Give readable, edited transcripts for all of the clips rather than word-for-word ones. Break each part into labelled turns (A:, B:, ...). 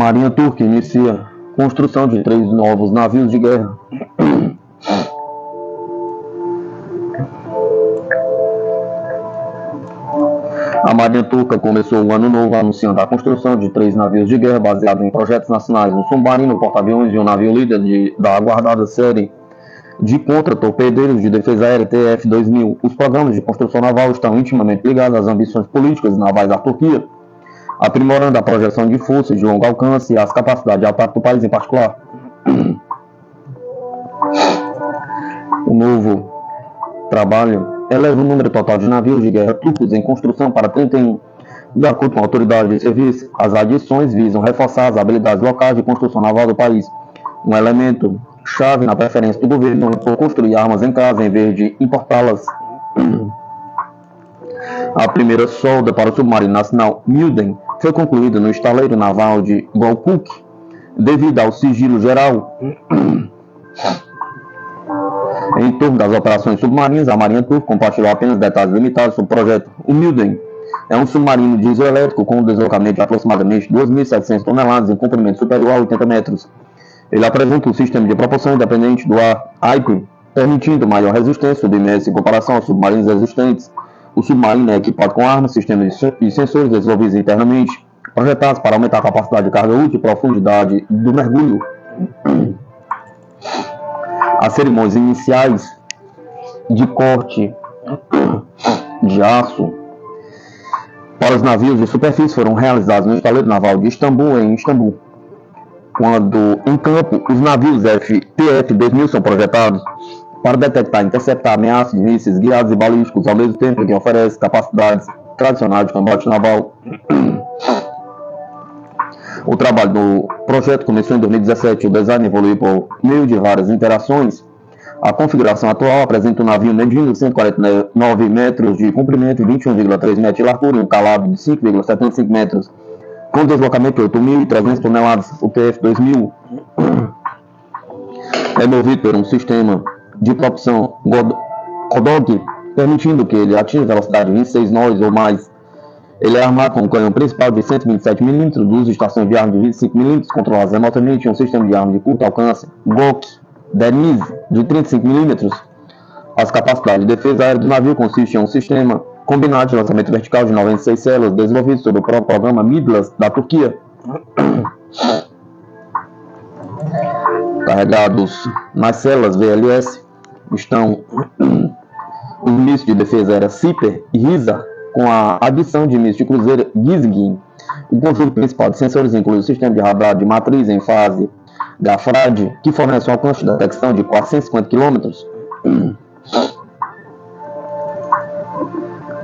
A: Marinha Turca inicia construção de 3 novos navios de guerra. A Marinha Turca começou o ano novo anunciando a construção de 3 navios de guerra baseados em projetos nacionais, um submarino, porta-aviões e um navio líder da aguardada série de contra-torpedeiros de defesa aérea TF-2000. Os programas de construção naval estão intimamente ligados às ambições políticas e navais da Turquia, aprimorando a projeção de forças de longo alcance e as capacidades de ataque do país em particular. O novo trabalho eleva o número total de navios de guerra turcos em construção para 31. De acordo com a autoridade de serviço, as adições visam reforçar as habilidades locais de construção naval do país, um elemento chave na preferência do governo por construir armas em casa em vez de importá-las. A primeira solda para o submarino nacional Milden foi concluída no estaleiro naval de Golkuk, devido ao sigilo geral. Em torno das operações submarinas, a Marinha Turca compartilhou apenas detalhes limitados sobre o projeto. O Milden é um submarino dieselétrico com um deslocamento de aproximadamente 2.700 toneladas em comprimento superior a 80 metros. Ele apresenta um sistema de propulsão independente do ar, AIP, permitindo maior resistência submersa em comparação aos submarinos existentes. O submarino é equipado com armas, sistemas e sensores desenvolvidos internamente, projetados para aumentar a capacidade de carga útil e profundidade do mergulho. As cerimônias iniciais de corte de aço para os navios de superfície foram realizadas no estaleiro naval de Istambul, em Istambul. Quando em campo, os navios TF-2000 são projetados para detectar e interceptar ameaças de mísseis guiados e balísticos, ao mesmo tempo que oferecem capacidades tradicionais de combate naval. O trabalho do projeto começou em 2017 e o design evoluiu por meio de várias interações. A configuração atual apresenta um navio medindo 149 metros de comprimento e 21,3 metros de largura e um calado de 5,75 metros, com deslocamento de 8.300 toneladas. O TF-2000 é movido por um sistema de propulsão Godot, permitindo que ele atinja velocidade de 26 nós ou mais. Ele é armado com um canhão principal de 127 mm, duas estações de arma de 25 mm, controladas remotamente, e um sistema de arma de curto alcance GOK Deniz de 35 mm. As capacidades de defesa aérea do navio consistem em um sistema combinado de lançamento vertical de 96 células, desenvolvido sob o próprio programa Midlas da Turquia. Carregados nas células VLS estão os mísseis de defesa aérea Siper e Risa, com a adição de mísseis de cruzeiro Gizgin. O conjunto principal de sensores inclui o sistema de radar de matriz em fase Gafrad, que fornece um alcance de detecção de 450 km.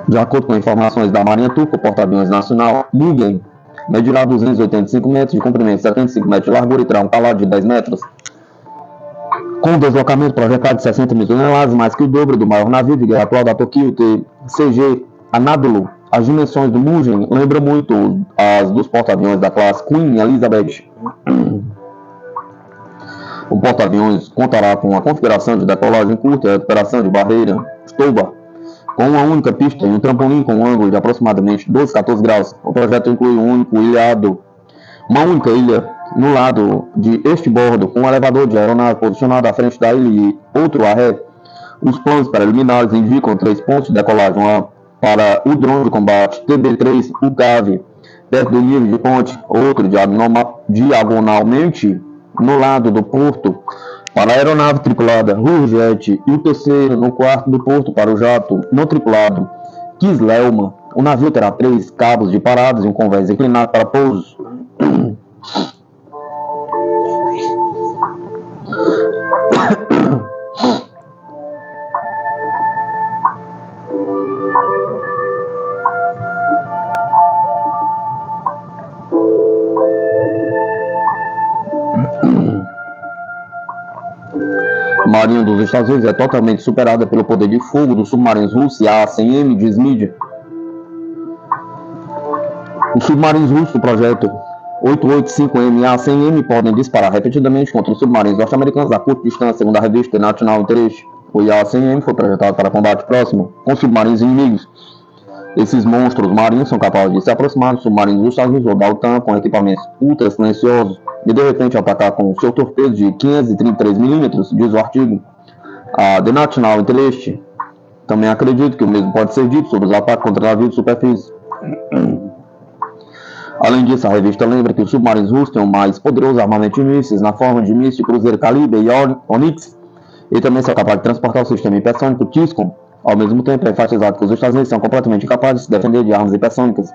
A: De acordo com informações da Marinha Turca, o porta-aviões nacional Mugen medirá 285 metros de comprimento, 75 metros de largura e terá um calado de 10 metros. Com um deslocamento projetado de 60 mil toneladas, mais que o dobro do maior navio de guerra atual da Turquia, o TCG Anadolu. As dimensões do Mugen lembram muito as dos porta-aviões da classe Queen Elizabeth. O porta-aviões contará com uma configuração de decolagem curta e recuperação de barreira Stoba, com uma única pista e um trampolim com um ângulo de aproximadamente 12-14 graus. O projeto inclui uma única ilha no lado de este bordo, com um elevador de aeronave posicionado à frente da ilha e outro a ré. Os planos preliminares indicam 3 pontos de decolagem, uma para o drone de combate TB3 UCAV, perto do nível de ponte, outro diagonalmente no lado do porto para a aeronave tripulada Hurjet, e o terceiro no quarto do porto para o jato não tripulado Kislelma. O navio terá 3 cabos de paradas e um convés inclinado para pousos. A Marinha dos Estados Unidos é totalmente superada pelo poder de fogo dos submarinos russos e A-100M, diz mídia. Os submarinos russos do projeto 885M e A-100M podem disparar repetidamente contra os submarinos norte-americanos a curta distância, segundo a revista National Interest. O A-100M foi projetado para combate próximo com submarinos inimigos. Esses monstros marinhos são capazes de se aproximar dos submarinos dos Estados Unidos ou da OTAN com equipamentos ultra silenciosos e de repente atacar com o seu torpedo de 533 milímetros, diz o artigo. A The National Interest também acredita que o mesmo pode ser dito sobre os ataques contra navios de superfície. Além disso, a revista lembra que os submarinos russos têm o mais poderoso armamento de mísseis na forma de mísseis de cruzeiro Calibre e Onyx, e também são capazes de transportar o sistema hipersônico TISCOM. Ao mesmo tempo, é enfatizado que os Estados Unidos são completamente incapazes de se defender de armas hipersônicas.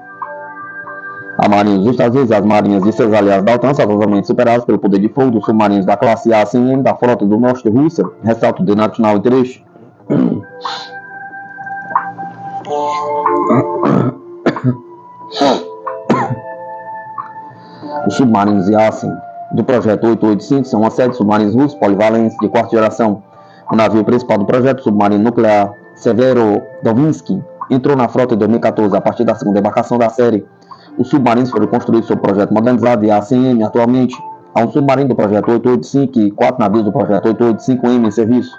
A: A marinha dos Estados Unidos e as marinhas de seus aliados da OTAN são totalmente superadas pelo poder de fogo dos submarinos da classe A-100M da frota do norte da Rússia, ressalta o The National Interest. Os submarinos Yasen do projeto 885 são uma série de submarinos russos polivalentes de quarta geração. O navio principal do projeto, o submarino nuclear Severodvinski, entrou na frota em 2014 a partir da segunda embarcação da série. Os submarinos foram construídos sob o projeto modernizado de A100M. Atualmente, há um submarino do projeto 885 e 4 navios do projeto 885M em serviço.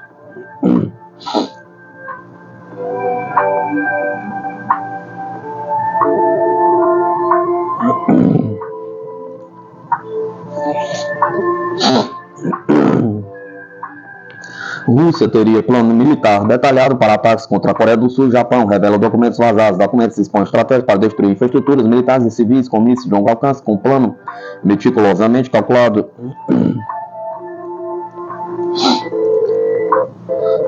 A: Rússia teria plano militar detalhado para ataques contra a Coreia do Sul e Japão, revela documentos vazados. Documentos expõem estratégias para destruir infraestruturas militares e civis com mísseis de longo alcance, com um plano meticulosamente calculado.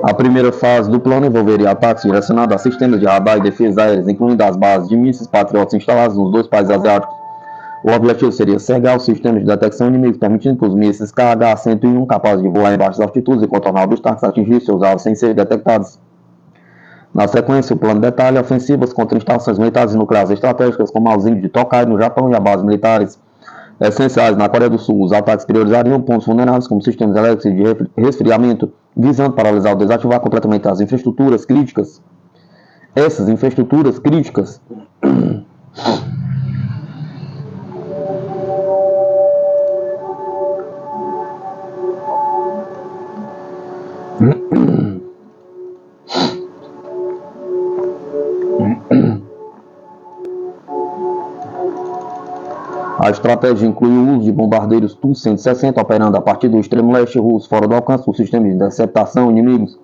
A: A primeira fase do plano envolveria ataques direcionados a sistemas de radar e defesa aéreas, incluindo as bases de mísseis patriotas instaladas nos dois países asiáticos. O objetivo seria cegar os sistemas de detecção inimigos, permitindo que os mísseis KH-101, capazes de voar em baixas altitudes e contornar obstáculos, atingissem seus alvos sem serem detectados. Na sequência, o plano detalha ofensivas contra instalações militares e nucleares estratégicas, como a usina de Tokai, no Japão, e as bases militares essenciais na Coreia do Sul. Os ataques priorizariam pontos vulneráveis, como sistemas elétricos de resfriamento, visando paralisar ou desativar completamente as infraestruturas críticas. Essas infraestruturas críticas A estratégia inclui o uso de bombardeiros Tu-160 operando a partir do extremo leste russo, fora do alcance do sistema de interceptação inimigos.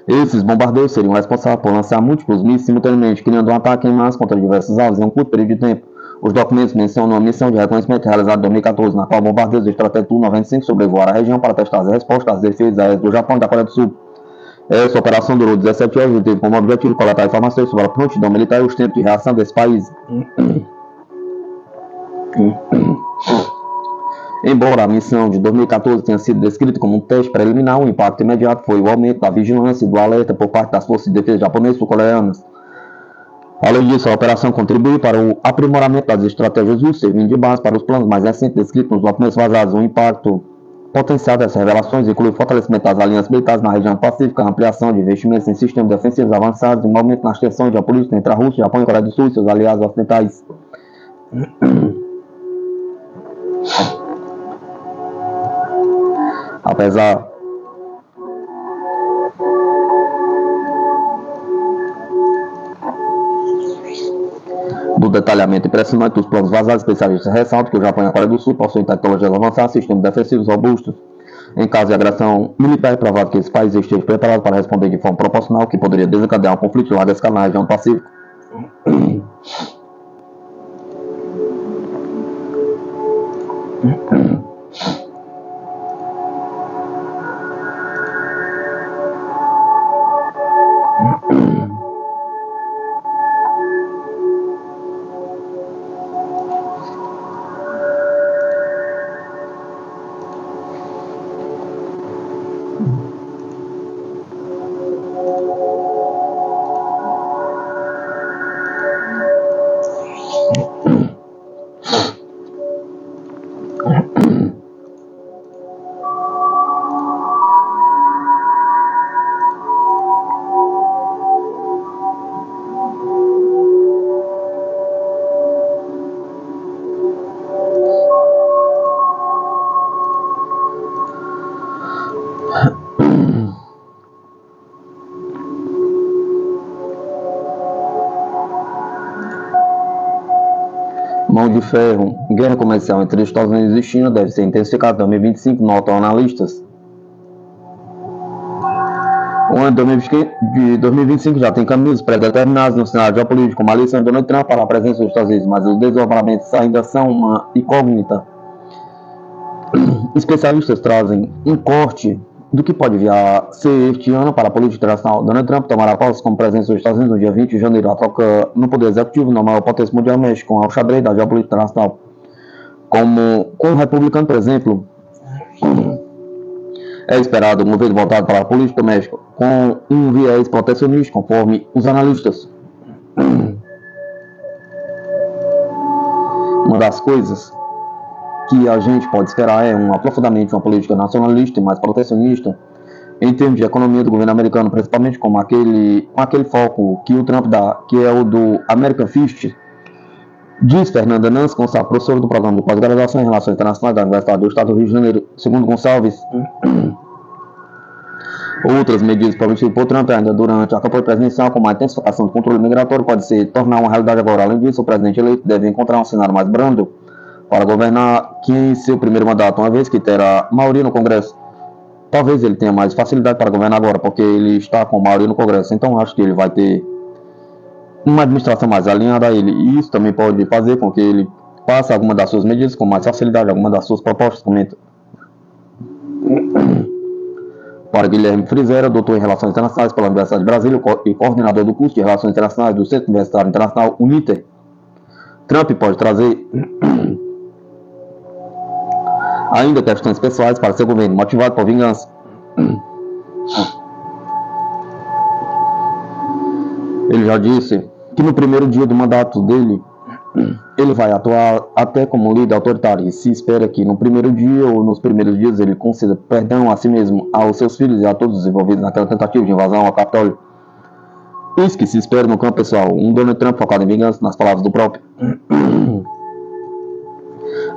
A: Esses bombardeiros seriam responsáveis por lançar múltiplos mísseis simultaneamente, criando um ataque em massa contra diversos alvos em um curto período de tempo. Os documentos mencionam uma missão de reconhecimento realizada em 2014, na qual bombardeiros de estratégia Tu-95 sobrevoaram a região para testar as respostas às defesas aéreas do Japão e da Coreia do Sul. Essa operação durou 17 horas e teve como objetivo coletar informações sobre a prontidão militar e os tempos de reação desse país. Embora a missão de 2014 tenha sido descrita como um teste preliminar, o impacto imediato foi o aumento da vigilância e do alerta por parte das forças de defesa japonesas e sul-coreanas. Além disso, a operação contribuiu para o aprimoramento das estratégias russas, servindo de base para os planos mais recentes descritos nos documentos vazados. O impacto potencial dessas revelações inclui o fortalecimento das alianças militares na região pacífica, a ampliação de investimentos em sistemas defensivos avançados e um aumento nas tensões geopolíticas entre a Rússia, Japão e Coreia do Sul e seus aliados ocidentais. Apesar do detalhamento impressionante dos planos vazados, especialistas ressaltam que o Japão e a Coreia do Sul possuem tecnologias avançadas e sistemas defensivos robustos. Em caso de agressão militar, é provável que esses países estejam preparados para responder de forma proporcional, que poderia desencadear um conflito de larga escala na região do Pacífico. mão de ferro, guerra comercial entre Estados Unidos e China deve ser intensificada em 2025, notam analistas. O ano de 2025 já tem caminhos pré-determinados no cenário geopolítico, como a eleição de Donald Trump para a presença dos Estados Unidos, mas os desdobramentos ainda são uma incógnita. Especialistas trazem um corte do que pode vir a ser este ano para a política internacional. Donald Trump tomará posse como presidente dos Estados Unidos no dia 20 de janeiro. A troca no poder executivo na maior potência mundial mexe com o xadrez da geopolítica internacional. Como com o republicano, por exemplo, é esperado um governo voltado para a política doméstica com um viés protecionista, conforme os analistas. Uma das coisas que a gente pode esperar é um aprofundamento de uma política nacionalista e mais protecionista em termos de economia do governo americano, principalmente com aquele foco que o Trump dá, que é o do American First. Diz Fernanda Nance Gonçalves, professora do programa de pós-graduação em Relações Internacionais da Universidade do Estado do Rio de Janeiro. Segundo Gonçalves, outras medidas prometidas por Trump ainda durante a campanha presidencial, como a intensificação do controle migratório, pode se tornar uma realidade agora. Além disso, o presidente eleito deve encontrar um cenário mais brando para governar que em seu primeiro mandato, uma vez que terá maioria no Congresso. Talvez ele tenha mais facilidade para governar agora, porque ele está com maioria no Congresso. Então acho que ele vai ter uma administração mais alinhada a ele. E isso também pode fazer com que ele passe alguma das suas medidas com mais facilidade, alguma das suas propostas. Comenta. Para Guilherme Frizera, doutor em Relações Internacionais pela Universidade de Brasília e coordenador do curso de Relações Internacionais do Centro Universitário Internacional UNITER, Trump pode trazer ainda questões pessoais para seu governo, motivado por vingança. Ele já disse que no primeiro dia do mandato dele, ele vai atuar até como líder autoritário, e se espera que no primeiro dia ou nos primeiros dias ele conceda perdão a si mesmo, aos seus filhos e a todos os envolvidos naquela tentativa de invasão ao Capitólio. Isso que se espera no campo pessoal, um Donald Trump focado em vingança, nas palavras do próprio.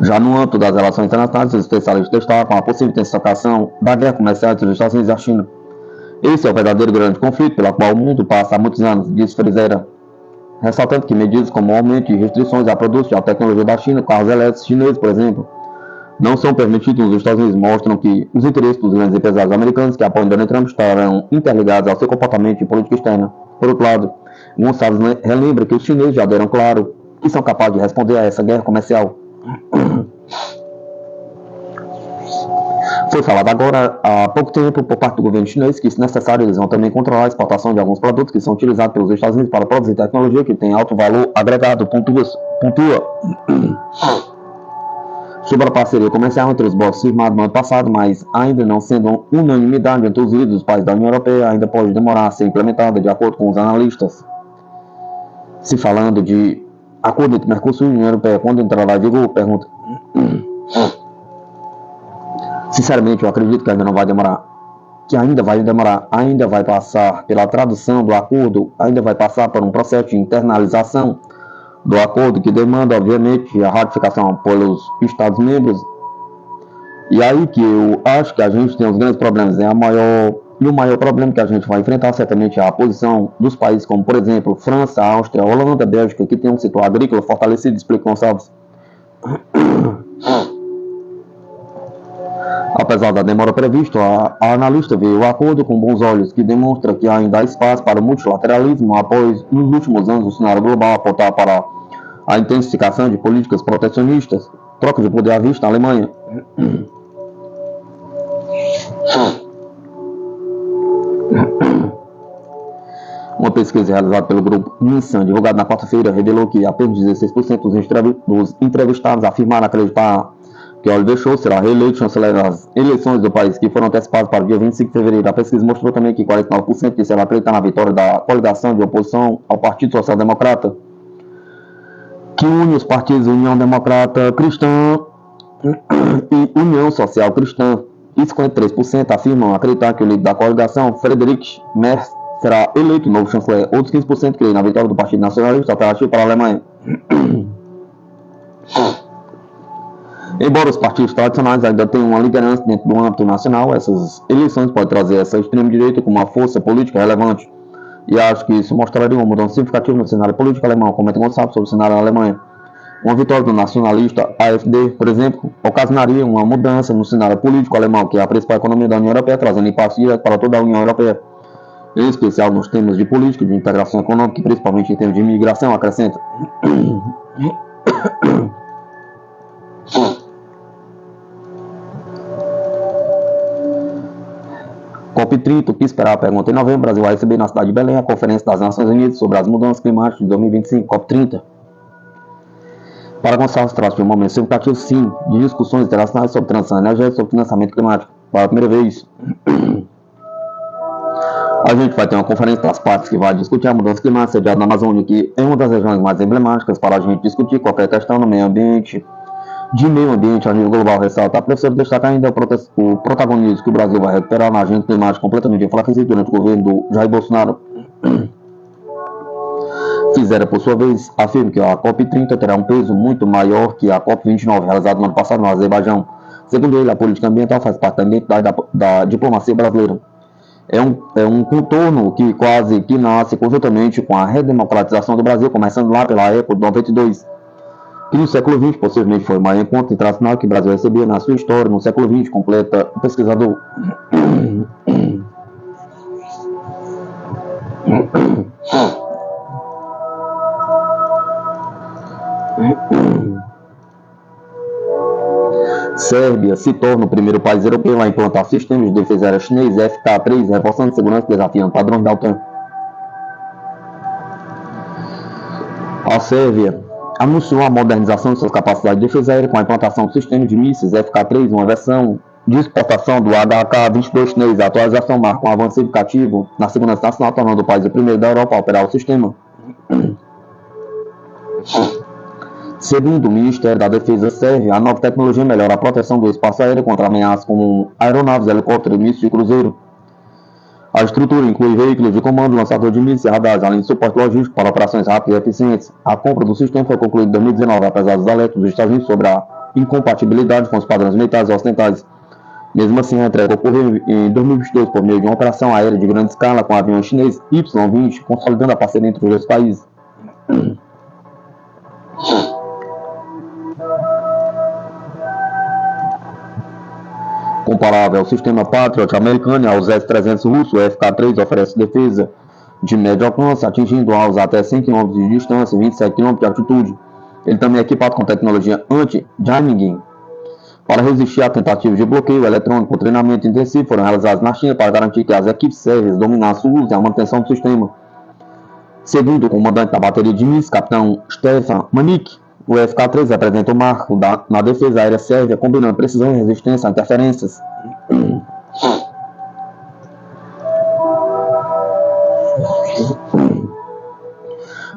A: Já no âmbito das relações internacionais, os especialistas destacam a possível intensificação da guerra comercial entre os Estados Unidos e a China. Esse é o verdadeiro grande conflito pelo qual o mundo passa há muitos anos, disse Frizera, ressaltando que medidas como o aumento de restrições a produtos de alta tecnologia da China, carros elétricos chineses, por exemplo, não são permitidos nos Estados Unidos, mostram que os interesses dos grandes empresários americanos que apoiam Donald Trump estarão interligados ao seu comportamento de política externa. Por outro lado, Gonçalves relembra que os chineses já deram claro que são capazes de responder a essa guerra comercial. Foi falado agora há pouco tempo por parte do governo chinês que, se necessário, eles vão também controlar a exportação de alguns produtos que são utilizados pelos Estados Unidos para produzir tecnologia que tem alto valor agregado. Pontua sobre a parceria comercial entre os blocos firmado no ano passado, mas ainda não sendo unanimidade entre os líderes dos países da União Europeia, ainda pode demorar a ser implementada, de acordo com os analistas. Se falando de acordo entre Mercosul e União Europeia, quando entrará em vigor, pergunta. Sinceramente, eu acredito que ainda não vai demorar. Que ainda vai passar pela tradução do acordo, ainda vai passar por um processo de internalização do acordo que demanda, obviamente, a ratificação pelos Estados-membros. E aí que eu acho que a gente tem os grandes problemas. E o maior problema que a gente vai enfrentar certamente é a posição dos países como, por exemplo, França, Áustria, Holanda, Bélgica, que tem um setor agrícola fortalecido, explica Gonçalves. Apesar da demora prevista, a analista vê o acordo com bons olhos, que demonstra que ainda há espaço para o multilateralismo após, nos últimos anos, o cenário global apontar para a intensificação de políticas protecionistas, troca de poder à vista na Alemanha. Uma pesquisa realizada pelo grupo Ninsan, divulgada na quarta-feira, revelou que apenas 16% dos entrevistados afirmaram acreditar que Oliver Scholz será reeleito chanceler nas eleições do país, que foram antecipadas para o dia 25 de fevereiro. A pesquisa mostrou também que 49% disseram acreditar na vitória da coligação de oposição ao Partido Social Democrata, que une os partidos União Democrata Cristã e União Social Cristã. E 53% afirmam acreditar que o líder da coligação, Friedrich Merz, será eleito novo chanceler. Outros 15% creem na vitória do Partido Nacionalista Alternativo para a Alemanha. Embora os partidos tradicionais ainda tenham uma liderança dentro do âmbito nacional, essas eleições podem trazer essa extrema-direita como uma força política relevante. E acho que isso mostraria uma mudança significativa no cenário político alemão. Comenta Gonçalves sobre o cenário da Alemanha. Uma vitória do nacionalista AfD, por exemplo, ocasionaria uma mudança no cenário político alemão, que é a principal economia da União Europeia, trazendo impacto direto para toda a União Europeia, em especial nos temas de política, de integração econômica e principalmente em termos de imigração, acrescenta. COP30, o que esperar? Pergunta. Em novembro, o Brasil vai receber na cidade de Belém a Conferência das Nações Unidas sobre as Mudanças Climáticas de 2025, COP30. Para começar, se trata de um momento significativo, sim, de discussões internacionais sobre transição energética e sobre financiamento climático. Para a primeira vez, a gente vai ter uma conferência das partes que vai discutir a mudança climática sediada na Amazônia, que é uma das regiões mais emblemáticas para a gente discutir qualquer questão no meio ambiente, de meio ambiente a nível global. Ressalta a professora destaca ainda o protagonismo que o Brasil vai recuperar na agenda climática completamente enfraquecido durante o governo do Jair Bolsonaro. Fizeram, por sua vez, afirma que a COP30 terá um peso muito maior que a COP29, realizada no ano passado no Azerbaijão. Segundo ele, a política ambiental faz parte da identidade da diplomacia brasileira. É um contorno que quase que nasce conjuntamente com a redemocratização do Brasil, começando lá pela época de 92, que no século XX possivelmente foi o maior encontro internacional que o Brasil recebia na sua história no século XX, completa o pesquisador. Sérvia se torna o primeiro país europeu a implantar sistemas de defesa aérea chinês FK-3, reforçando segurança e desafiando padrões da OTAN. A Sérvia anunciou a modernização de suas capacidades de defesa aérea com a implantação do sistema de mísseis FK-3, uma versão de exportação do HK-22 chinês. A atualização marca um avanço significativo na segurança nacional, tornando o país o primeiro da Europa a operar o sistema. Segundo o Ministério da Defesa sérvio, a nova tecnologia melhora a proteção do espaço aéreo contra ameaças como aeronaves, helicópteros, mísseis e cruzeiro. A estrutura inclui veículos de comando, lançador de mísseis e radares, além de suporte logístico para operações rápidas e eficientes. A compra do sistema foi concluída em 2019, apesar dos alertas dos Estados Unidos sobre a incompatibilidade com os padrões militares ocidentais. Mesmo assim, a entrega ocorreu em 2022 por meio de uma operação aérea de grande escala com o avião chinês Y-20, consolidando a parceria entre os dois países. Comparável ao sistema Patriot americano e aos S-300 russo, o FK-3 oferece defesa de médio alcance, atingindo alvos até 100 km de distância e 27 km de altitude. Ele também é equipado com tecnologia anti-jamming para resistir a tentativas de bloqueio eletrônico. O treinamento intensivo foram realizados na China para garantir que as equipes sérvias dominassem o uso e a manutenção do sistema. Segundo o comandante da bateria de mísseis, capitão Stefan Manik, o FK-3 representa o marco na defesa aérea sérvia, combinando precisão e resistência a interferências.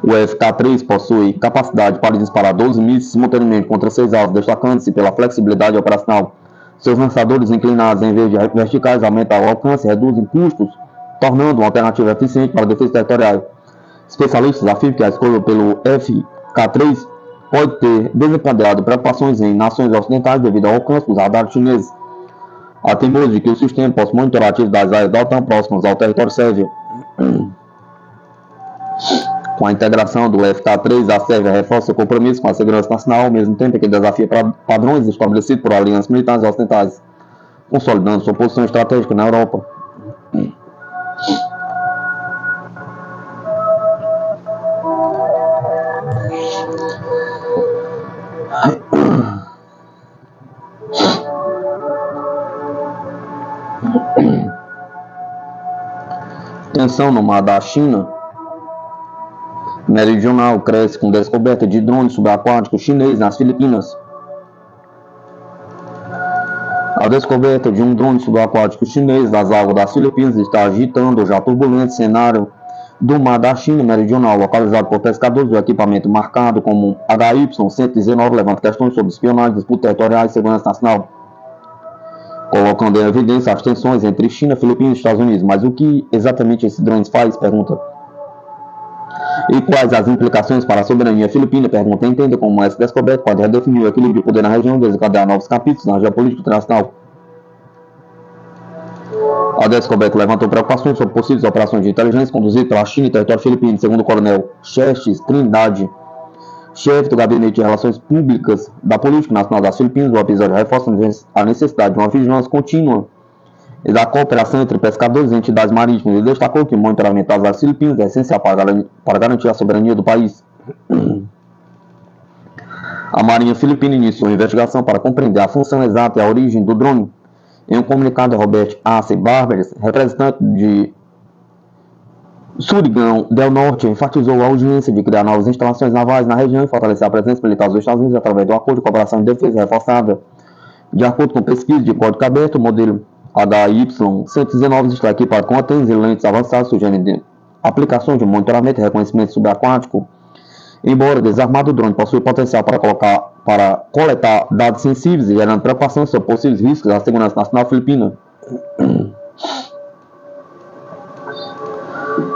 A: O FK-3 possui capacidade para disparar 12 mísseis simultaneamente contra 6 alvos, destacando-se pela flexibilidade operacional. Seus lançadores inclinados em vez de verticais aumentam o alcance e reduzem custos, tornando uma alternativa eficiente para a defesa territorial. Especialistas afirmam que a escolha pelo FK-3 pode ter desencadeado preocupações em nações ocidentais devido ao alcance dos radares chineses. Há temores de que o sistema possa monitorar atividades aéreas da OTAN próximas ao território sérvio. Com a integração do FK-3, a Sérvia reforça seu compromisso com a segurança nacional, ao mesmo tempo que desafia padrões estabelecidos por alianças militares ocidentais, consolidando sua posição estratégica na Europa. Tensão no mar da China meridional cresce com descoberta de drones subaquáticos chineses nas Filipinas. A descoberta de um drone subaquático chinês nas águas das Filipinas está agitando o já turbulento cenário do mar da China meridional, localizado por pescadores. O equipamento marcado como HY-119 levanta questões sobre espionagem, disputas territoriais e segurança nacional, colocando em evidência as tensões entre China, Filipinas e Estados Unidos. Mas o que exatamente esse drone faz? Pergunta. E quais as implicações para a soberania filipina? Pergunta. Entenda como essa descoberta pode redefinir o equilíbrio de poder na região e desencadear novos capítulos na geopolítica internacional. A descoberta levantou preocupações sobre possíveis operações de inteligência conduzidas pela China e território filipino, segundo o coronel Xerxes Trindade, chefe do Gabinete de Relações Públicas da Política Nacional das Filipinas. O episódio reforça a necessidade de uma vigilância contínua e da cooperação entre pescadores e entidades marítimas. Ele destacou que o monitoramento das águas filipinas é essencial para garantir a soberania do país. A Marinha Filipina iniciou a investigação para compreender a função exata e a origem do drone. Em um comunicado, Robert A.C. Barberes, representante de Surigão del Norte, enfatizou a urgência de criar novas instalações navais na região e fortalecer a presença militar dos Estados Unidos através do Acordo de Cooperação e Defesa reforçada. De acordo com pesquisa de código aberto, o modelo HY-119 está equipado com antenas e lentes avançadas, sugerindo aplicações de monitoramento e reconhecimento subaquático. Embora desarmado, o drone possui potencial para coletar dados sensíveis e gerando preocupação sobre possíveis riscos à segurança nacional filipina.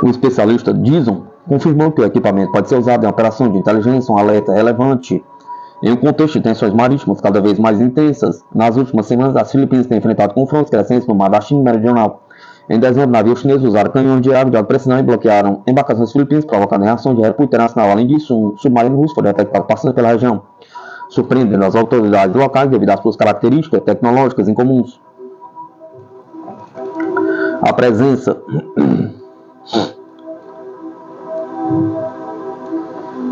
A: O especialista Dizon confirmou que o equipamento pode ser usado em operações de inteligência, um alerta relevante em um contexto de tensões marítimas cada vez mais intensas. Nas últimas semanas, as Filipinas têm enfrentado confrontos crescentes no mar da China Meridional. Em dezembro, navios chineses usaram canhões de água de alta pressão e bloquearam embarcações filipinas, provocando reação de repúdio internacional. Além disso, um submarino russo foi detectado passando pela região, surpreendendo as autoridades locais devido às suas características tecnológicas incomuns. A presença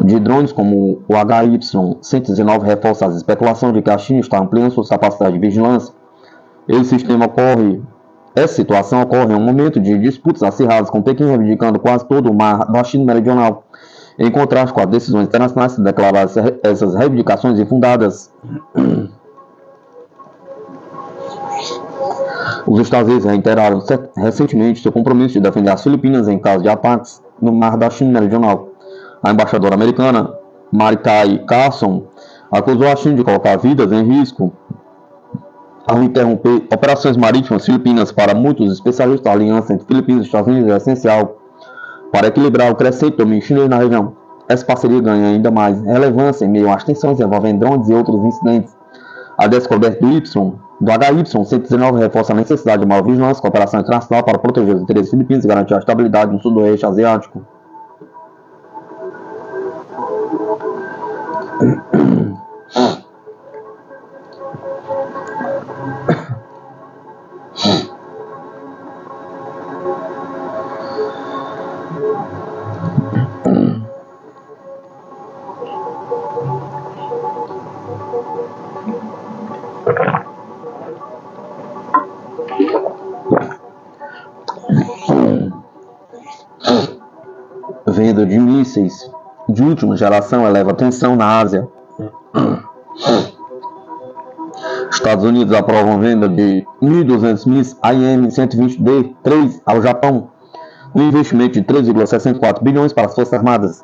A: de drones como o HY-119 reforça as especulações de que a China está ampliando sua capacidade de vigilância. Essa situação ocorre em um momento de disputas acirradas, com Pequim reivindicando quase todo o mar da China Meridional. Em contraste com as decisões internacionais que declararam essas reivindicações infundadas. Os Estados Unidos reiteraram recentemente seu compromisso de defender as Filipinas em caso de ataques no mar da China Meridional. A embaixadora americana Mary-Kay Carson acusou a China de colocar vidas em risco ao interromper operações marítimas filipinas. Para muitos especialistas, a aliança entre Filipinas e Estados Unidos é essencial para equilibrar o crescente domínio chinês na região. Essa parceria ganha ainda mais relevância em meio às tensões envolvendo drones e outros incidentes. A descoberta do HY-119 reforça a necessidade de maior vigilância e cooperação internacional para proteger os interesses filipinos e garantir a estabilidade no sudoeste asiático. Venda de mísseis de última geração eleva a tensão na Ásia. Estados Unidos aprovam venda de 1.200 mísseis AIM-120D3 ao Japão, um investimento de 3,64 bilhões para as Forças Armadas.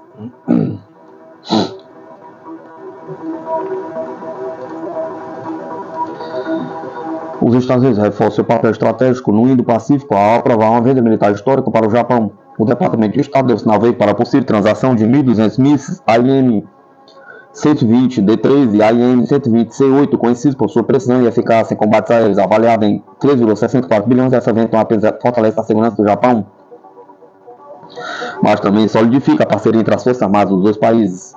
A: Os Estados Unidos reforçam seu papel estratégico no Indo-Pacífico ao aprovar uma venda militar histórica para o Japão. O Departamento de Estado deu sinal verde para a possível transação de 1.200 mísseis AIM-120D3 e AIM-120C8, conhecidos por sua precisão e eficácia em combates aéreos, avaliada em 3,64 bilhões. Essa venda fortalece a segurança do Japão, mas também solidifica a parceria entre as Forças Armadas dos dois países.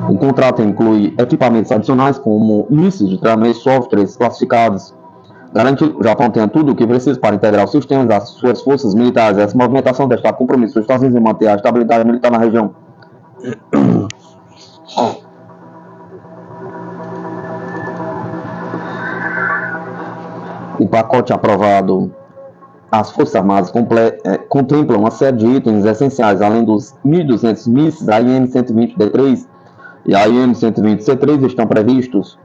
A: O contrato inclui equipamentos adicionais como mísseis de treinamento e softwares classificados, garantindo que o Japão tenha tudo o que precisa para integrar os sistemas das suas forças militares. Essa movimentação destaca o compromisso dos Estados Unidos em manter a estabilidade militar na região. O pacote aprovado às Forças Armadas contempla uma série de itens essenciais, além dos 1.200 mísseis AIM-120D3 e AIM-120C3 estão previstos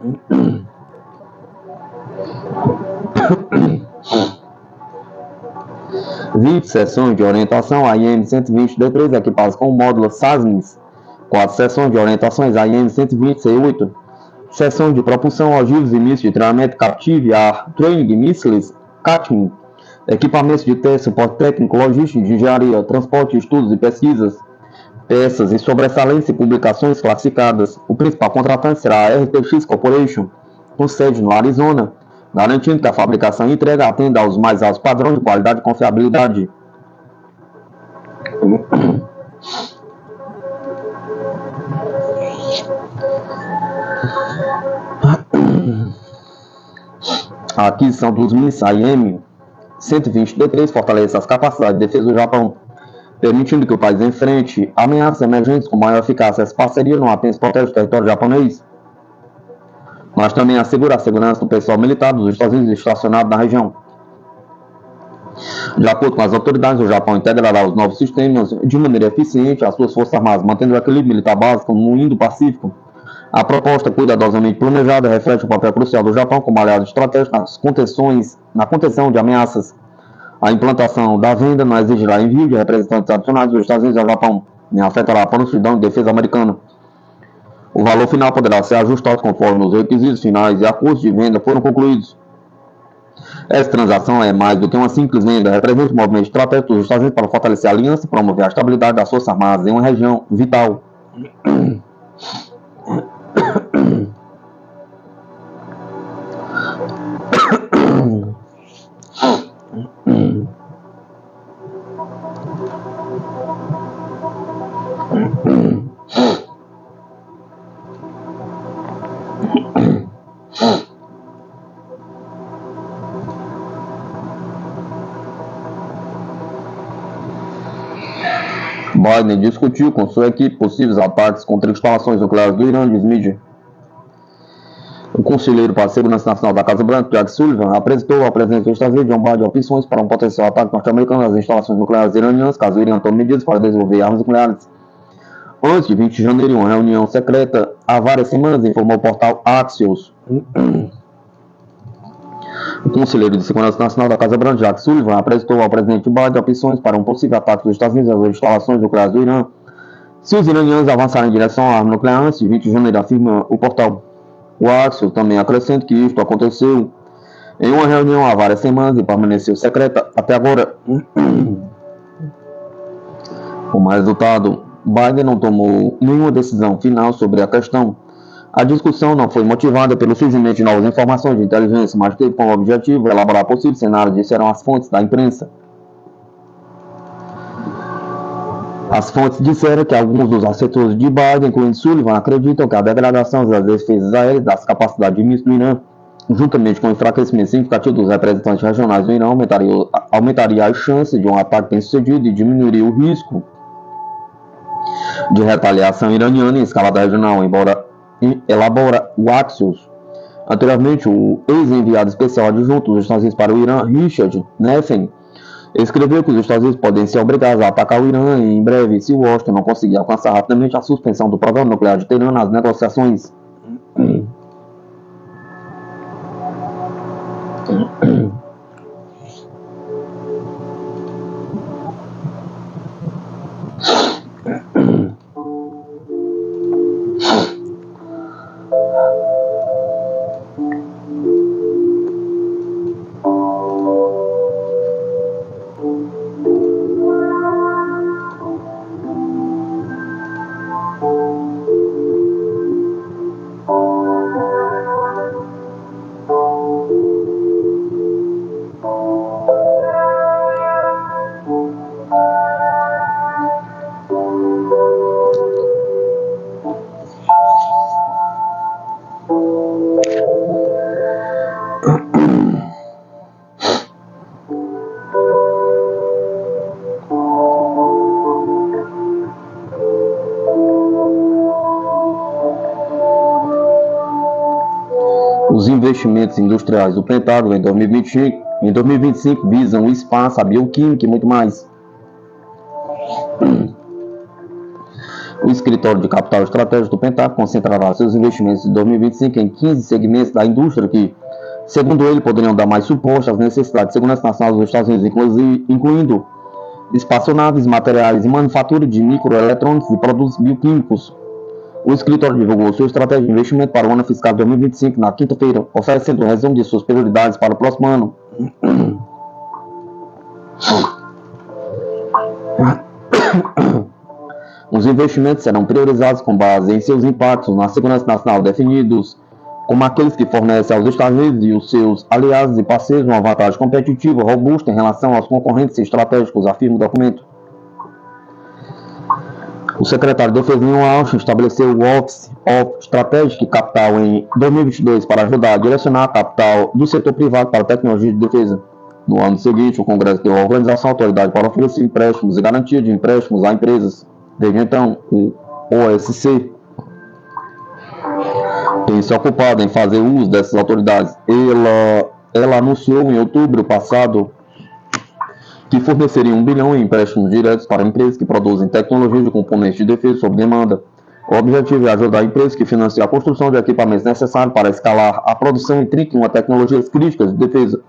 A: 20 sessões de orientação AIM-120D3 equipadas com o módulo SASMIS, 4 sessões de orientações AIM-120C8, sessões de propulsão, ogivos e mísseis de treinamento Captive Air Training Missiles CATMI, equipamentos de teste, suporte técnico, logística, de engenharia, transporte, estudos e pesquisas, peças e sobressalentes e publicações classificadas. O principal contratante será a RTX Corporation, com sede no Arizona, garantindo que a fabricação e entrega atenda aos mais altos padrões de qualidade e confiabilidade. A aquisição dos mísseis M-120D3 fortalece as capacidades de defesa do Japão, permitindo que o país enfrente ameaças emergentes com maior eficácia. Essa parceria não apenas protege o território japonês, mas também assegura a segurança do pessoal militar dos Estados Unidos estacionado na região. De acordo com as autoridades, o Japão integrará os novos sistemas de maneira eficiente às suas forças armadas, mantendo o equilíbrio militar básico no Indo-Pacífico. A proposta, cuidadosamente planejada, reflete o papel crucial do Japão como aliado estratégico na contenção de ameaças. A implantação da venda não exigirá envio de representantes adicionais dos Estados Unidos ao Japão, nem afetará a prontidão de defesa americana. O valor final poderá ser ajustado conforme os requisitos finais e acordos de venda foram concluídos. Essa transação é mais do que uma simples venda, representa um movimento estratégico dos Estados Unidos para fortalecer a aliança e promover a estabilidade das forças armadas em uma região vital. Biden discutiu com sua equipe possíveis ataques contra instalações nucleares do Irã, diz mídia. O conselheiro para a Segurança Nacional da Casa Branca, Jack Sullivan, apresentou ao presidente dos Estados Unidos John Biden opções para um potencial ataque norte-americano às instalações nucleares iranianas, caso o Irã tome medidas para desenvolver armas nucleares. Antes de 20 de janeiro, uma reunião secreta há várias semanas, informou o portal Axios. O conselheiro de Segurança Nacional da Casa Branca, Jack Sullivan, apresentou ao presidente Biden opções para um possível ataque dos Estados Unidos às instalações nucleares do Irã, se os iranianos avançarem em direção à arma nuclear antes de 20 de janeiro, afirma o portal. O Axios também acrescenta que isto aconteceu em uma reunião há várias semanas e permaneceu secreta até agora. Como resultado, Biden não tomou nenhuma decisão final sobre a questão. A discussão não foi motivada pelo surgimento de novas informações de inteligência, mas teve como objetivo elaborar possíveis cenários, disseram as fontes da imprensa. As fontes disseram que alguns dos assessores de Biden, incluindo Sullivan, acreditam que a degradação das defesas aéreas das capacidades de mísseis do Irã, juntamente com o enfraquecimento significativo dos representantes regionais do Irã, aumentaria as chances de um ataque bem-sucedido e diminuiria o risco de retaliação iraniana em escala regional, elabora o Axios. Anteriormente, o ex-enviado especial adjunto dos Estados Unidos para o Irã, Richard Neffen, escreveu que os Estados Unidos podem ser obrigados a atacar o Irã em breve se Washington não conseguir alcançar rapidamente a suspensão do programa nuclear de Teherã nas negociações. Os investimentos industriais do Pentágono em 2025 visam o espaço, a bioquímica e muito mais. O escritório de capital estratégico do Pentágono concentrará seus investimentos em 2025 em 15 segmentos da indústria que, segundo ele, poderiam dar mais suporte às necessidades de segurança nacional dos Estados Unidos, incluindo espaçonaves, materiais e manufatura de microeletrônicos e produtos bioquímicos. O escritório divulgou sua estratégia de investimento para o ano fiscal de 2025 na quinta-feira, oferecendo um resumo de suas prioridades para o próximo ano. Os investimentos serão priorizados com base em seus impactos na segurança nacional, definidos como aqueles que fornecem aos Estados Unidos e os seus aliados e parceiros uma vantagem competitiva robusta em relação aos concorrentes estratégicos, afirma o documento. O secretário de Defesa Neil Austin estabeleceu o Office of Strategic Capital em 2022 para ajudar a direcionar a capital do setor privado para a tecnologia de defesa. No ano seguinte, o Congresso deu à organização autoridade para oferecer empréstimos e garantia de empréstimos a empresas. Desde então, o OSC tem se ocupado em fazer uso dessas autoridades. Ela anunciou em outubro passado que forneceria 1 bilhão em empréstimos diretos para empresas que produzem tecnologias de componentes de defesa sob demanda. O objetivo é ajudar empresas que financiam a construção de equipamentos necessários para escalar a produção em 31 tecnologias críticas de defesa.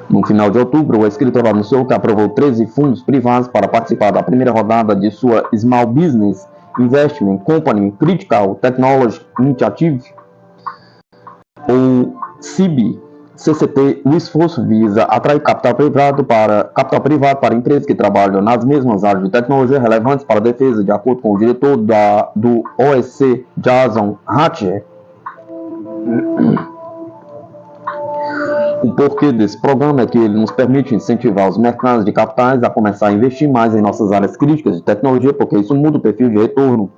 A: No final de outubro, o escritório anunciou que aprovou 13 fundos privados para participar da primeira rodada de sua Small Business Investment Company Critical Technology Initiative, ou CBCCT. O esforço visa atrair capital privado para empresas que trabalham nas mesmas áreas de tecnologia relevantes para a defesa, de acordo com o diretor do OSC, Jason Hatcher. O porquê desse programa é que ele nos permite incentivar os mercados de capitais a começar a investir mais em nossas áreas críticas de tecnologia, porque isso muda o perfil de retorno,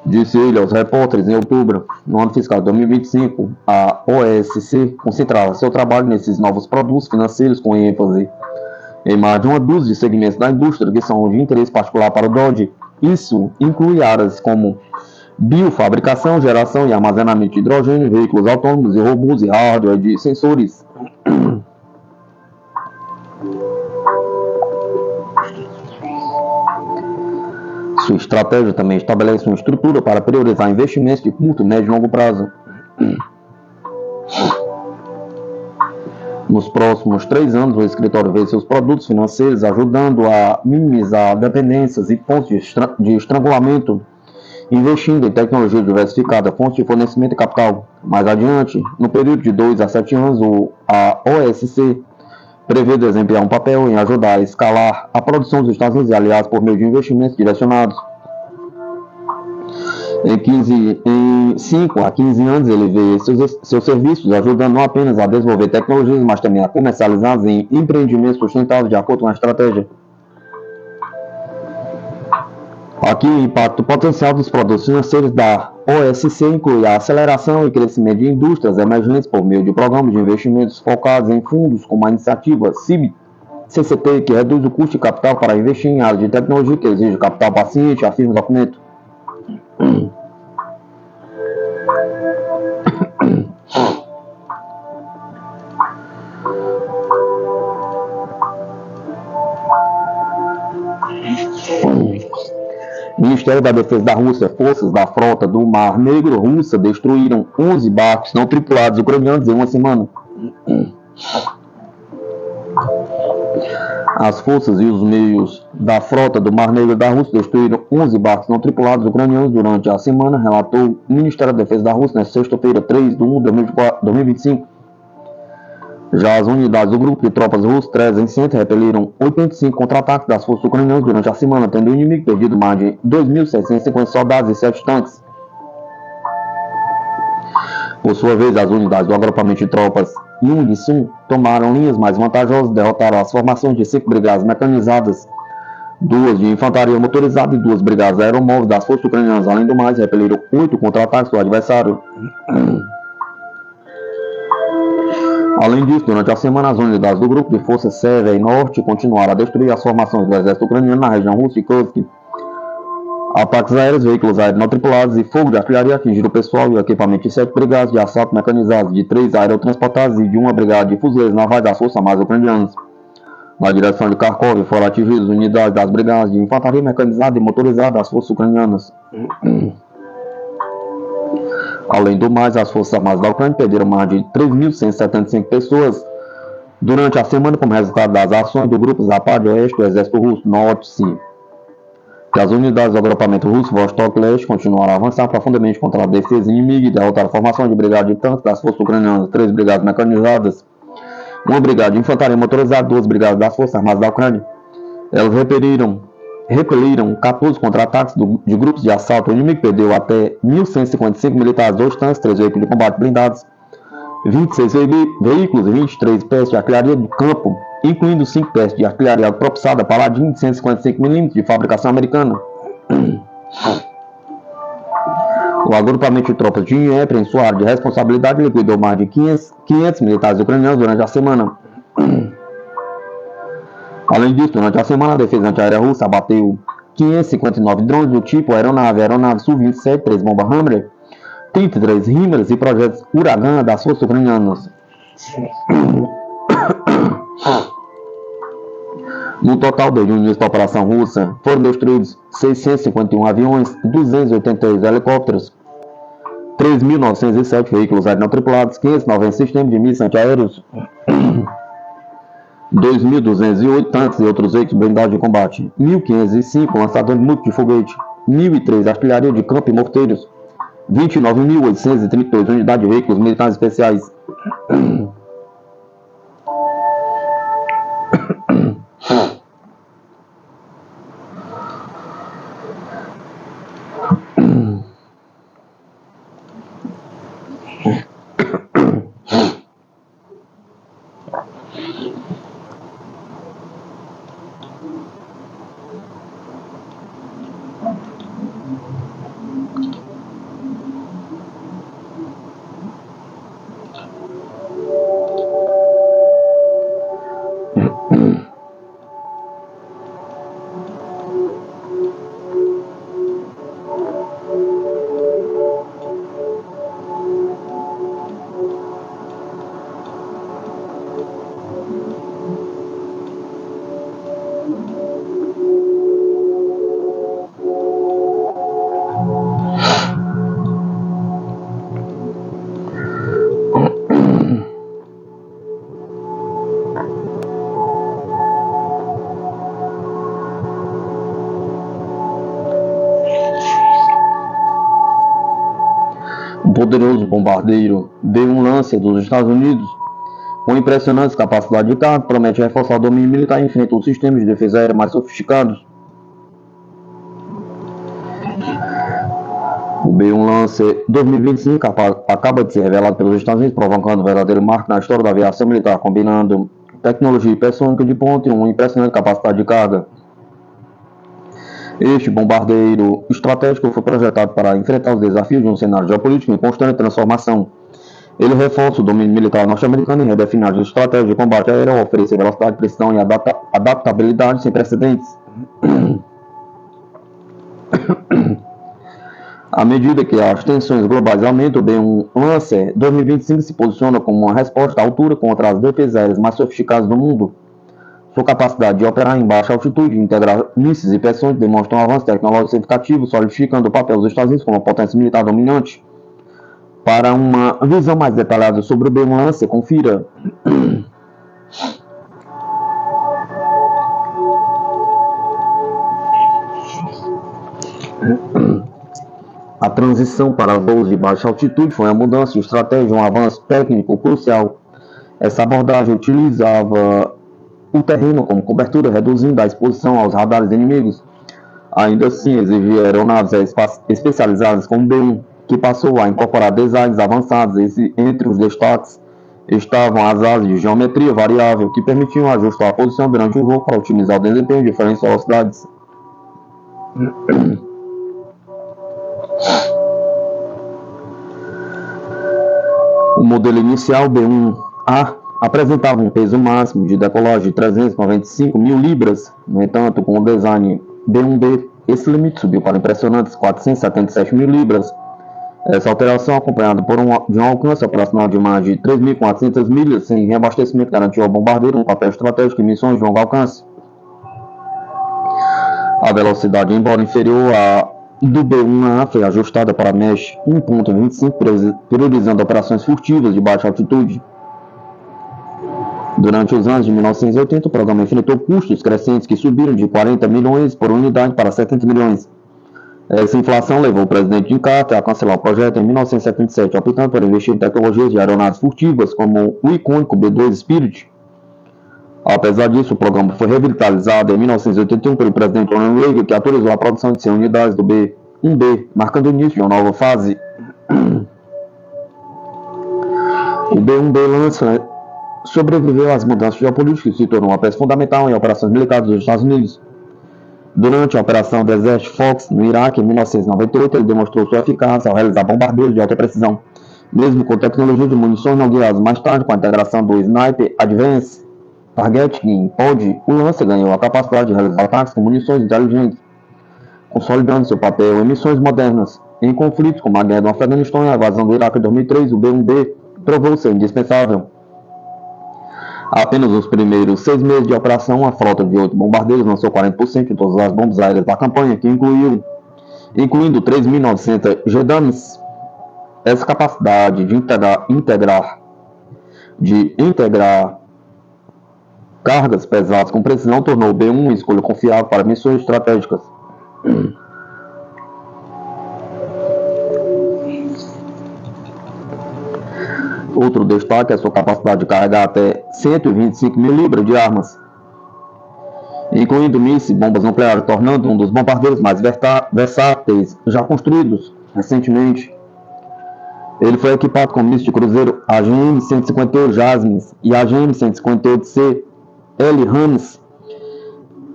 A: disse ele aos repórteres em outubro. No ano fiscal de 2025, a OSC concentrava seu trabalho nesses novos produtos financeiros com ênfase em mais de uma dúzia de segmentos da indústria que são de interesse particular para o DOD. Isso inclui áreas como biofabricação, geração e armazenamento de hidrogênio, veículos autônomos e robôs e hardware de sensores. Sua estratégia também estabelece uma estrutura para priorizar investimentos de curto, médio e longo prazo. Nos próximos 3 anos, o escritório vê seus produtos financeiros ajudando a minimizar dependências e pontos de estrangulamento, investindo em tecnologia diversificada, fontes de fornecimento e capital. Mais adiante, no período de 2 a 7 anos, a OSC prevê desempenhar um papel em ajudar a escalar a produção dos Estados Unidos e aliados por meio de investimentos direcionados. Em 5 a 15 anos, ele vê seus serviços ajudando não apenas a desenvolver tecnologias, mas também a comercializá-las em empreendimentos sustentáveis de acordo com a estratégia. Aqui, o impacto potencial dos produtos financeiros da OSC inclui a aceleração e crescimento de indústrias emergentes por meio de programas de investimentos focados em fundos, como a iniciativa CBCCT, que reduz o custo de capital para investir em áreas de tecnologia que exigem capital paciente, afirma o documento. Ministério da Defesa da Rússia, forças da frota do Mar Negro russa destruíram 11 barcos não tripulados ucranianos em uma semana. As forças e os meios da frota do Mar Negro da Rússia destruíram 11 barcos não tripulados ucranianos durante a semana, relatou o Ministério da Defesa da Rússia nesta sexta-feira, 3 de 1 de 2025. Já as unidades do grupo de tropas russas 300 repeliram 85 contra-ataques das forças ucranianas durante a semana, tendo o inimigo perdido mais de 2.750 soldados e 7 tanques. Por sua vez, as unidades do agrupamento de tropas Yong-Sun tomaram linhas mais vantajosas, derrotaram as formações de 5 brigadas mecanizadas, 2 de infantaria motorizada e 2 brigadas aeromóveis das forças ucranianas. Além do mais, repeliram 8 contra-ataques do adversário. Além disso, durante a semana, as unidades do grupo de forças Sérvia e Norte continuaram a destruir as formações do exército ucraniano na região russa e Kursk. Ataques aéreos, veículos aéreos não tripulados e fogo de artilharia atingiram o pessoal e o equipamento de 7 brigadas de assalto mecanizados, de 3 aerotransportados e de 1 brigada de fuzileiros navais das forças armadas ucranianas. Na direção de Kharkov foram atingidas unidades das brigadas de infantaria mecanizada e motorizada das forças ucranianas. Além do mais, as forças armadas da Ucrânia perderam mais de 3.175 pessoas durante a semana como resultado das ações do grupo Zapad Oeste do exército russo Norte-Sim. Que as unidades do agrupamento russo Vostok Leste continuaram a avançar profundamente contra a defesa inimiga e derrotaram a formação de brigada de tanques das forças ucranianas, 3 brigadas mecanizadas, 1 brigada de infantaria motorizada, 2 brigadas das forças armadas da Ucrânia. Elas repeliram 14 contra-ataques de grupos de assalto. O inimigo perdeu até 1.155 militares, 2 tanques, 3 veículos de combate blindados, 26 veículos e 23 peças de artilharia do campo incluindo 5 testes de artilharia propulsada Paladin de 155 mm de fabricação americana. O agrupamento de tropas de Dnieper, em sua área de responsabilidade, liquidou mais de 500 militares ucranianos durante a semana. Além disso, durante a semana, a defesa antiaérea russa abateu 559 drones do tipo aeronave Su-27, 3 bombas Hammer, 33 HIMARS e projetos Uragan das forças ucranianas. No total, desde o início da operação russa, foram destruídos 651 aviões, 286 helicópteros, 3.907 veículos aéreos não tripulados, 590 sistemas de mísseis antiaéreos, 2.208 tanques e outros veículos blindados de combate, 1.505 lançadores múltiplos de foguete, 1.003 artilharia de campo e morteiros, 29.832 unidades de veículos militares especiais. O poderoso bombardeiro B-1 Lancer dos Estados Unidos, com impressionante capacidade de carga, promete reforçar o domínio militar em frente aos sistemas de defesa aérea mais sofisticados. O B-1 Lancer 2025 acaba de ser revelado pelos Estados Unidos, provocando um verdadeiro marco na história da aviação militar, combinando tecnologia hipersônica de ponta e uma impressionante capacidade de carga. Este bombardeiro estratégico foi projetado para enfrentar os desafios de um cenário geopolítico em constante transformação. Ele reforça o domínio militar norte-americano e redefine as estratégias de combate aéreo ao oferecer velocidade, precisão e adaptabilidade sem precedentes. À medida que as tensões globais aumentam, o B-1 Lancer 2025 se posiciona como uma resposta à altura contra as defesas aéreas mais sofisticadas do mundo. Sua capacidade de operar em baixa altitude e integrar mísseis e pressões demonstra um avanço tecnológico significativo, solidificando o papel dos Estados Unidos como uma potência militar dominante. Para uma visão mais detalhada sobre o B-1 Lancer, confira. A transição para voos de baixa altitude foi uma mudança de estratégia, um avanço técnico crucial. Essa abordagem utilizava o terreno como cobertura, reduzindo a exposição aos radares inimigos. Ainda assim, exigia aeronaves especializadas como o B-1, que passou a incorporar designs avançados. Entre os destaques estavam as asas de geometria variável, que permitiam ajustar a posição durante o voo para otimizar o desempenho de diferentes velocidades. O modelo inicial B-1A apresentava um peso máximo de decolagem de 395 mil libras. No entanto, com o design B-1B, esse limite subiu para impressionantes 477 mil libras. Essa alteração, acompanhada de um alcance operacional de mais de 3.400 milhas sem reabastecimento, garantiu ao bombardeiro um papel estratégico em missões de longo alcance. A velocidade, embora inferior à do B-1A, foi ajustada para Mach 1.25, priorizando operações furtivas de baixa altitude. Durante os anos de 1980, o programa enfrentou custos crescentes que subiram de 40 milhões por unidade para 70 milhões. Essa inflação levou o presidente Jimmy Carter a cancelar o projeto em 1977, optando por investir em tecnologias de aeronaves furtivas, como o icônico B-2 Spirit. Apesar disso, o programa foi revitalizado em 1981 pelo presidente Ronald Reagan, que autorizou a produção de 100 unidades do B-1B, marcando o início de uma nova fase. O B-1B Lancer sobreviveu às mudanças geopolíticas e se tornou uma peça fundamental em operações militares dos Estados Unidos. Durante a Operação Desert Fox, no Iraque, em 1998, ele demonstrou sua eficácia ao realizar bombardeios de alta precisão, mesmo com tecnologia de munições não guiadas. Mais tarde, com a integração do Sniper Advanced Targeting Pod, o Lancer ganhou a capacidade de realizar ataques com munições inteligentes, consolidando seu papel em missões modernas. Em conflitos como a guerra do Afeganistão e a invasão do Iraque em 2003, o B-1B provou ser indispensável. Apenas nos primeiros 6 meses de operação, a frota de 8 bombardeiros lançou 40% de todas as bombas aéreas da campanha, que incluindo 3.900 JDAMs. Essa capacidade de integrar cargas pesadas com precisão tornou o B-1 uma escolha confiável para missões estratégicas. Outro destaque é a sua capacidade de carregar até 125 mil libras de armas, incluindo mísseis e bombas nucleares, tornando um dos bombardeiros mais versáteis já construídos recentemente. Ele foi equipado com mísseis de cruzeiro AGM-158 Jasmine e AGM-158C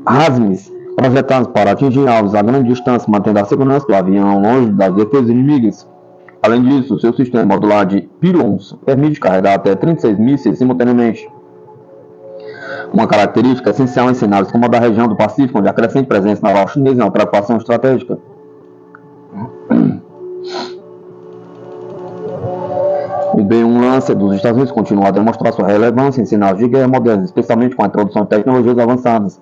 A: Hasmes, projetados para atingir alvos a grande distância, mantendo a segurança do avião longe das defesas inimigas. Além disso, seu sistema modular de pylons permite carregar até 36 mísseis simultaneamente, uma característica essencial em cenários como a da região do Pacífico, onde a crescente presença naval chinesa é uma preocupação estratégica. O B-1 Lancer dos Estados Unidos continua a demonstrar sua relevância em cenários de guerra modernos, especialmente com a introdução de tecnologias avançadas.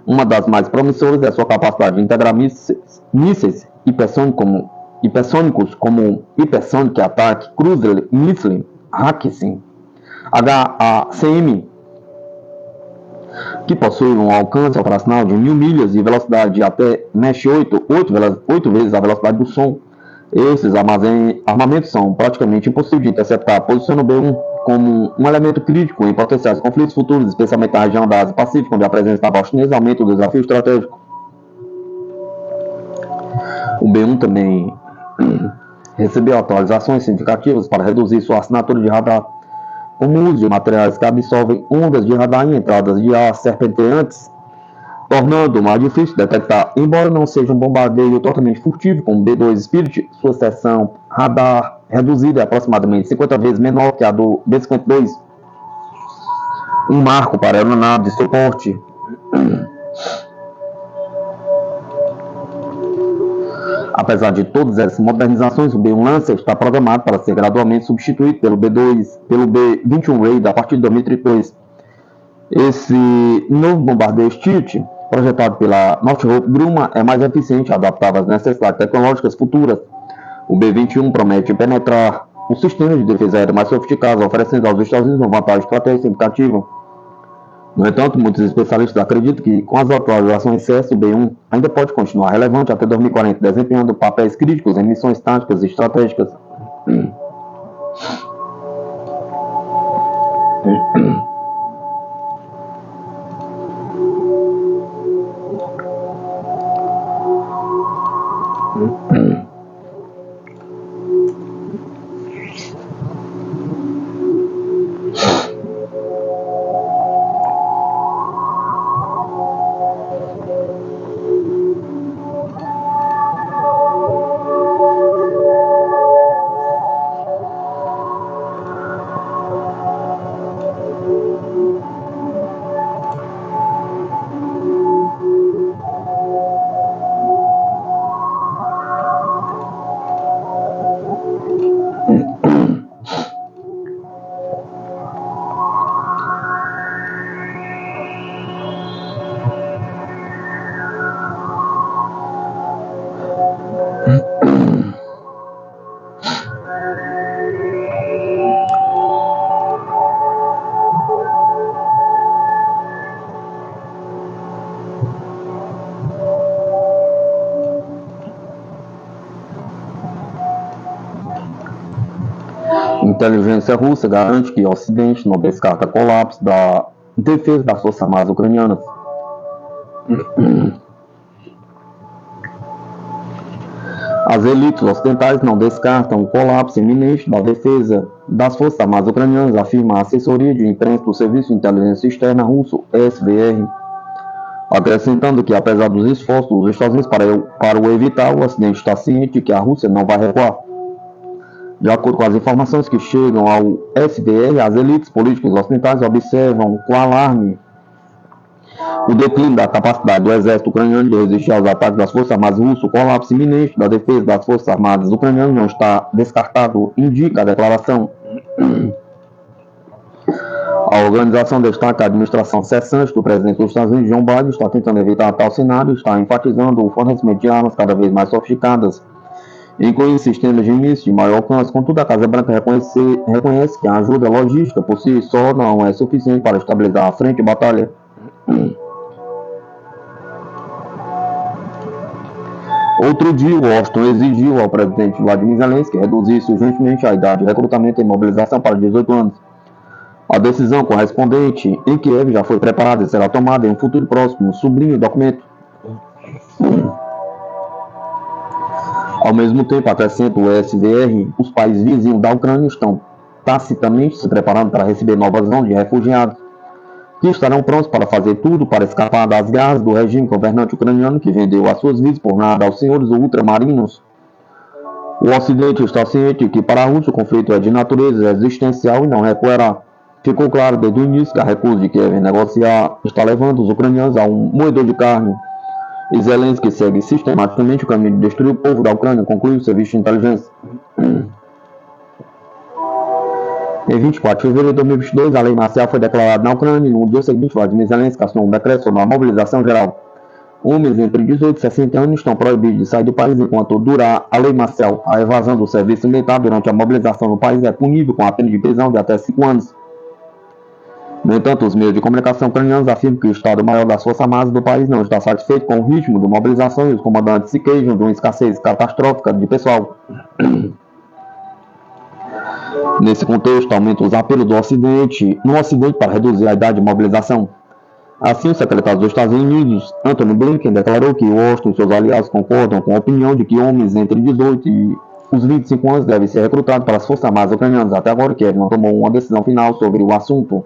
A: Uma das mais promissoras é a sua capacidade de integrar mísseis hipersônicos como Hypersonic Attack Cruise Missile HACM, que possui um alcance operacional de 1.000 milhas e velocidade de até Mach 8 vezes a velocidade do som. Esses armamentos são praticamente impossíveis de interceptar, posicionando o B-1 como um elemento crítico em potenciais conflitos futuros, especialmente na região da Ásia Pacífica, onde a presença naval chinesa aumenta o desafio estratégico. O B-1 também recebeu atualizações significativas para reduzir sua assinatura de radar, como o uso de materiais que absorvem ondas de radar em entradas de ar serpenteantes, tornando mais difícil detectar. Embora não seja um bombardeio totalmente furtivo como o B-2 Spirit, sua seção radar reduzida é aproximadamente 50 vezes menor que a do B-52, um marco para aeronaves de suporte. Apesar de todas essas modernizações, o B-1 Lancer está programado para ser gradualmente substituído pelo B-21 Raider a partir de 2032. Esse novo bombardeiro Stilt, projetado pela Northrop Grumman, é mais eficiente e adaptável às necessidades tecnológicas futuras. O B-21 promete penetrar um sistema de defesa aérea mais sofisticado, oferecendo aos Estados Unidos uma vantagem estratégica significativa. No entanto, muitos especialistas acreditam que, com as atualizações CES, o B-1 ainda pode continuar relevante até 2040, desempenhando papéis críticos em missões táticas e estratégicas. Inteligência russa garante que o Ocidente não descarta colapso da defesa das Forças Armadas ucranianas. As elites ocidentais não descartam o colapso iminente da defesa das Forças Armadas Ucranianas, afirma a assessoria de imprensa do Serviço de Inteligência Externa russo, SVR, acrescentando que, apesar dos esforços dos Estados Unidos para o evitar, o Ocidente está ciente que a Rússia não vai recuar. De acordo com as informações que chegam ao SVR, as elites políticas ocidentais observam com alarme o declínio da capacidade do exército ucraniano de resistir aos ataques das Forças Armadas russas. O colapso iminente da defesa das Forças Armadas ucranianas não está descartado, indica a declaração. A organização destaca que a administração cessante do presidente dos Estados Unidos, Joe Biden, está tentando evitar tal cenário e está enfatizando o fornecimento de armas cada vez mais sofisticadas, incluindo sistemas de mísseis de maior alcance. Contudo, a Casa Branca reconhece que a ajuda logística por si só não é suficiente para estabilizar a frente de batalha. Outro dia, Washington exigiu ao presidente Vladimir Zelensky que reduzisse urgentemente a idade de recrutamento e mobilização para 18 anos. A decisão correspondente em Kiev já foi preparada e será tomada em um futuro próximo, sublinha o documento. Ao mesmo tempo, acrescenta o SVR, os países vizinhos da Ucrânia estão tacitamente se preparando para receber novas ondas de refugiados, que estarão prontos para fazer tudo para escapar das garras do regime governante ucraniano que vendeu as suas vidas por nada aos senhores ultramarinos. O Ocidente está ciente que para a Rússia o conflito é de natureza existencial e não recuará. Ficou claro desde o início que a recusa de Kiev em negociar está levando os ucranianos a um moedor de carne. E Zelensky segue sistematicamente o caminho de destruir o povo da Ucrânia, concluiu o serviço de inteligência. Em 24 de fevereiro de 2022, a lei marcial foi declarada na Ucrânia e no dia seguinte, Vladimir Zelensky assinou um decreto sobre a mobilização geral. Homens entre 18 e 60 anos estão proibidos de sair do país enquanto durar a lei marcial. A evasão do serviço militar durante a mobilização no país é punível com a pena de prisão de até 5 anos. No entanto, os meios de comunicação ucranianos afirmam que o Estado-Maior das Forças Armadas do país não está satisfeito com o ritmo de mobilização e os comandantes se queixam de uma escassez catastrófica de pessoal. Nesse contexto, aumenta os apelos no Ocidente para reduzir a idade de mobilização. Assim, o secretário dos Estados Unidos, Antony Blinken, declarou que Washington e seus aliados concordam com a opinião de que homens entre 18 e os 25 anos devem ser recrutados para as Forças Armadas ucranianas. Até agora, Kiev não tomou uma decisão final sobre o assunto.